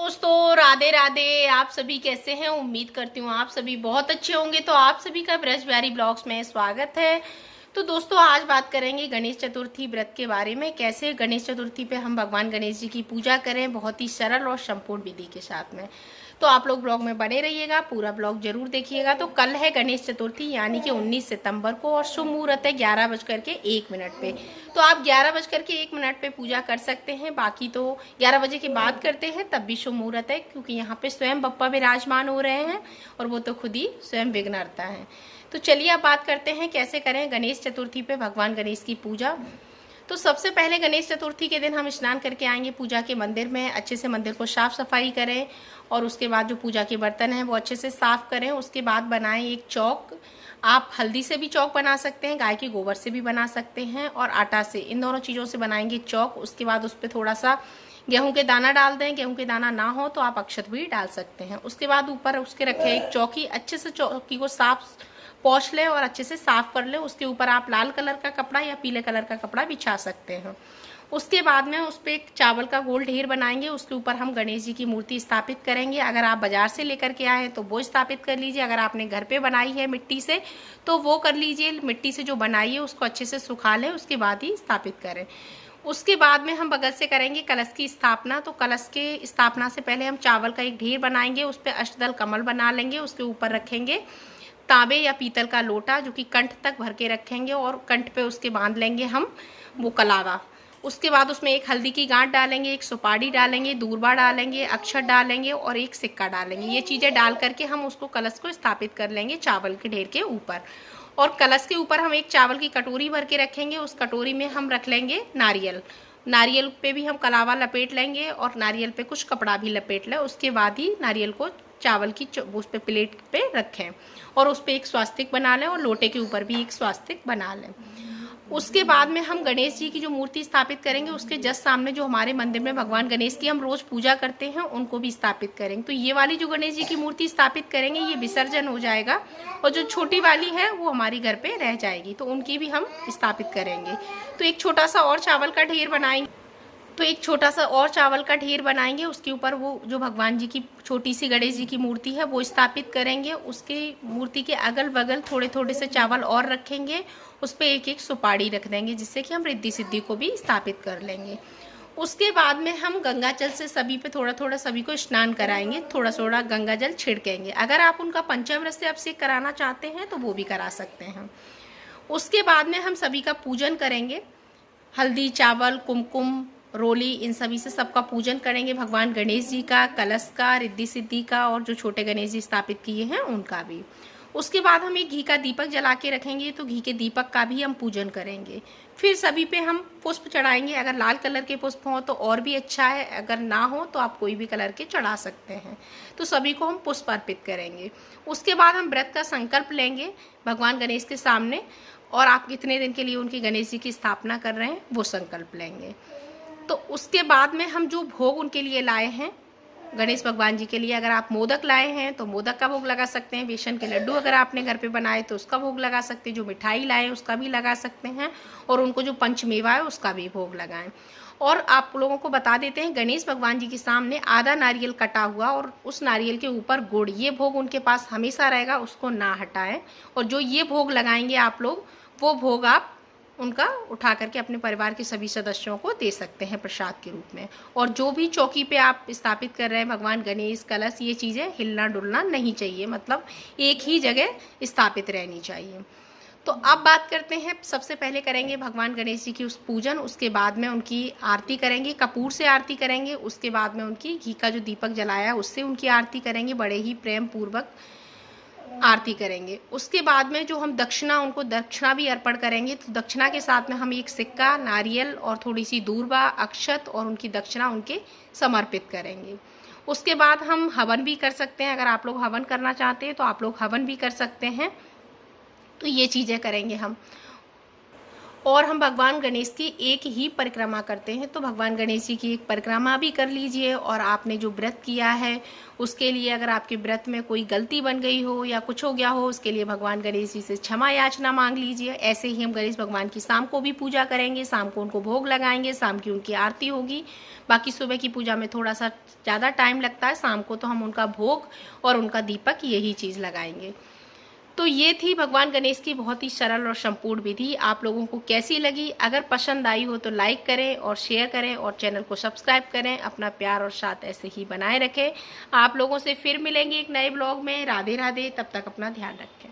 दोस्तों राधे राधे। आप सभी कैसे हैं? उम्मीद करती हूँ आप सभी बहुत अच्छे होंगे। तो आप सभी का ब्रज बिहारी ब्लॉग्स में स्वागत है। तो दोस्तों आज बात करेंगे गणेश चतुर्थी व्रत के बारे में। कैसे गणेश चतुर्थी पे हम भगवान गणेश जी की पूजा करें बहुत ही सरल और संपूर्ण विधि के साथ में। तो आप लोग ब्लॉग में बने रहिएगा, पूरा ब्लॉग जरूर देखिएगा। तो कल है गणेश चतुर्थी यानी कि 19 सितंबर को और शुभ मुहूर्त है 11:01 पे। तो आप 11:01 पे पूजा कर सकते हैं। बाकी तो 11 बजे के बाद करते हैं तब भी शुभ मुहूर्त है, क्योंकि यहाँ पे स्वयं बप्पा विराजमान हो रहे हैं और वो तो खुद ही स्वयं विघ्नहर्ता है। तो चलिए अब बात करते हैं कैसे करें गणेश चतुर्थी पे भगवान गणेश की पूजा। तो सबसे पहले गणेश चतुर्थी के दिन हम स्नान करके आएंगे पूजा के मंदिर में। अच्छे से मंदिर को साफ सफाई करें और उसके बाद जो पूजा के बर्तन हैं वो अच्छे से साफ करें। उसके बाद बनाएं एक चौक। आप हल्दी से भी चौक बना सकते हैं, गाय के गोबर से भी बना सकते हैं और आटा से, इन दोनों चीज़ों से बनाएंगे चौक। उसके बाद उस पर थोड़ा सा गेहूं के दाना डाल दें। गेहूं के दाना ना हो तो आप अक्षत भी डाल सकते हैं। उसके बाद ऊपर उसके रखे एक चौकी। अच्छे से चौकी को साफ पोंछ लें और अच्छे से साफ कर लें। उसके ऊपर आप लाल कलर का कपड़ा या पीले कलर का कपड़ा बिछा सकते हैं। उसके बाद में उस पर एक चावल का गोल ढेर बनाएंगे। उसके ऊपर हम गणेश जी की मूर्ति स्थापित करेंगे। अगर आप बाजार से लेकर के आए हैं तो वो स्थापित कर लीजिए। अगर आपने घर पे बनाई है मिट्टी से तो वो कर लीजिए। मिट्टी से जो बनाई है उसको अच्छे से सुखा लें, उसके बाद ही स्थापित करें। उसके बाद में हम बगल से करेंगे कलश की स्थापना। तो कलश के स्थापना से पहले हम चावल का एक ढेर बनाएंगे। उस पर अष्टदल कमल बना लेंगे। उसके ऊपर रखेंगे तांबे या पीतल का लोटा जो कि कंठ तक भर के रखेंगे और कंठ पे उसके बांध लेंगे हम वो कलावा। उसके बाद उसमें एक हल्दी की गांठ डालेंगे, एक सुपारी डालेंगे, दूर्बा डालेंगे, अक्षत डालेंगे और एक सिक्का डालेंगे। ये चीज़ें डाल करके हम उसको कलश को स्थापित कर लेंगे चावल के ढेर के ऊपर। और कलश के ऊपर हम एक चावल की कटोरी भर के रखेंगे। उस कटोरी में हम रख लेंगे नारियल। नारियल पे भी हम कलावा लपेट लेंगे और नारियल पे कुछ कपड़ा भी लपेट लें। उसके बाद ही नारियल को चावल की उस पे प्लेट पे रखें और उस पे एक स्वास्तिक बना लें और लोटे के ऊपर भी एक स्वास्तिक बना लें। उसके बाद में हम गणेश जी की जो मूर्ति स्थापित करेंगे उसके जस्ट सामने जो हमारे मंदिर में भगवान गणेश की हम रोज पूजा करते हैं उनको भी स्थापित करेंगे। तो ये वाली जो गणेश जी की मूर्ति स्थापित करेंगे ये विसर्जन हो जाएगा और जो छोटी वाली है वो हमारी घर पे रह जाएगी, तो उनकी भी हम स्थापित करेंगे। तो एक छोटा सा और चावल का ढेर बनाएंगे। उसके ऊपर वो जो भगवान जी की छोटी सी गणेश जी की मूर्ति है वो स्थापित करेंगे। उसके मूर्ति के अगल बगल थोड़े थोड़े से चावल और रखेंगे। उस पर एक एक सुपारी रख देंगे जिससे कि हम रिद्धि सिद्धि को भी स्थापित कर लेंगे। उसके बाद में हम गंगा जल से सभी पे थोड़ा थोड़ा सभी को स्नान कराएंगे। थोड़ा थोड़ा गंगा जल छिड़केंगे। अगर आप उनका पंचामृत से अभिषेक कराना चाहते हैं तो वो भी करा सकते हैं। उसके बाद में हम सभी का पूजन करेंगे। हल्दी, चावल, कुमकुम, रोली, इन सभी से सबका पूजन करेंगे। भगवान गणेश जी का, कलश का, रिद्धि सिद्धि का और जो छोटे गणेश जी स्थापित किए हैं उनका भी। उसके बाद हम एक घी का दीपक जला के रखेंगे। तो घी के दीपक का भी हम पूजन करेंगे। फिर सभी पे हम पुष्प चढ़ाएंगे। अगर लाल कलर के पुष्प हों तो और भी अच्छा है, अगर ना हो तो आप कोई भी कलर के चढ़ा सकते हैं। तो सभी को हम पुष्प अर्पित करेंगे। उसके बाद हम व्रत का संकल्प लेंगे भगवान गणेश के सामने और आप कितने दिन के लिए उनकी गणेश जी की स्थापना कर रहे हैं वो संकल्प लेंगे। तो उसके बाद में हम जो भोग उनके लिए लाए हैं गणेश भगवान जी के लिए, अगर आप मोदक लाए हैं तो मोदक का भोग लगा सकते हैं। बेसन के लड्डू अगर आपने घर पे बनाए तो उसका भोग लगा सकते हैं। जो मिठाई लाए उसका भी लगा सकते हैं और उनको जो पंचमेवा है उसका भी भोग लगाएं। और आप लोगों को बता देते हैं गणेश भगवान जी के सामने आधा नारियल कटा हुआ और उस नारियल के ऊपर गुड़, ये भोग उनके पास हमेशा रहेगा, उसको ना हटाएं। और जो ये भोग लगाएंगे आप लोग वो भोग आप उनका उठा करके अपने परिवार के सभी सदस्यों को दे सकते हैं प्रसाद के रूप में। और जो भी चौकी पे आप स्थापित कर रहे हैं भगवान गणेश, कलश, ये चीज़ें हिलना डुलना नहीं चाहिए, मतलब एक ही जगह स्थापित रहनी चाहिए। तो अब बात करते हैं, सबसे पहले करेंगे भगवान गणेश जी की उस पूजन। उसके बाद में उनकी आरती करेंगे, कपूर से आरती करेंगे। उसके बाद में उनकी घी का जो दीपक जलाया उससे उनकी आरती करेंगे, बड़े ही प्रेम पूर्वक आरती करेंगे। उसके बाद में जो हम दक्षिणा, उनको दक्षिणा भी अर्पण करेंगे। तो दक्षिणा के साथ में हम एक सिक्का, नारियल और थोड़ी सी दूर्वा, अक्षत और उनकी दक्षिणा उनके समर्पित करेंगे। उसके बाद हम हवन भी कर सकते हैं। अगर आप लोग हवन करना चाहते हैं तो आप लोग हवन भी कर सकते हैं। तो ये चीज़ें करेंगे हम। और हम भगवान गणेश की एक ही परिक्रमा करते हैं, तो भगवान गणेश जी की एक परिक्रमा भी कर लीजिए। और आपने जो व्रत किया है उसके लिए अगर आपके व्रत में कोई गलती बन गई हो या कुछ हो गया हो, उसके लिए भगवान गणेश जी से क्षमा याचना मांग लीजिए। ऐसे ही हम गणेश भगवान की शाम को भी पूजा करेंगे, शाम को उनको भोग लगाएंगे, शाम की उनकी आरती होगी। बाकी सुबह की पूजा में थोड़ा सा ज़्यादा टाइम लगता है, शाम को तो हम उनका भोग और उनका दीपक यही चीज़ लगाएंगे। तो ये थी भगवान गणेश की बहुत ही सरल और संपूर्ण विधि। आप लोगों को कैसी लगी? अगर पसंद आई हो तो लाइक करें और शेयर करें और चैनल को सब्सक्राइब करें। अपना प्यार और साथ ऐसे ही बनाए रखें। आप लोगों से फिर मिलेंगे एक नए ब्लॉग में। राधे राधे, तब तक अपना ध्यान रखें।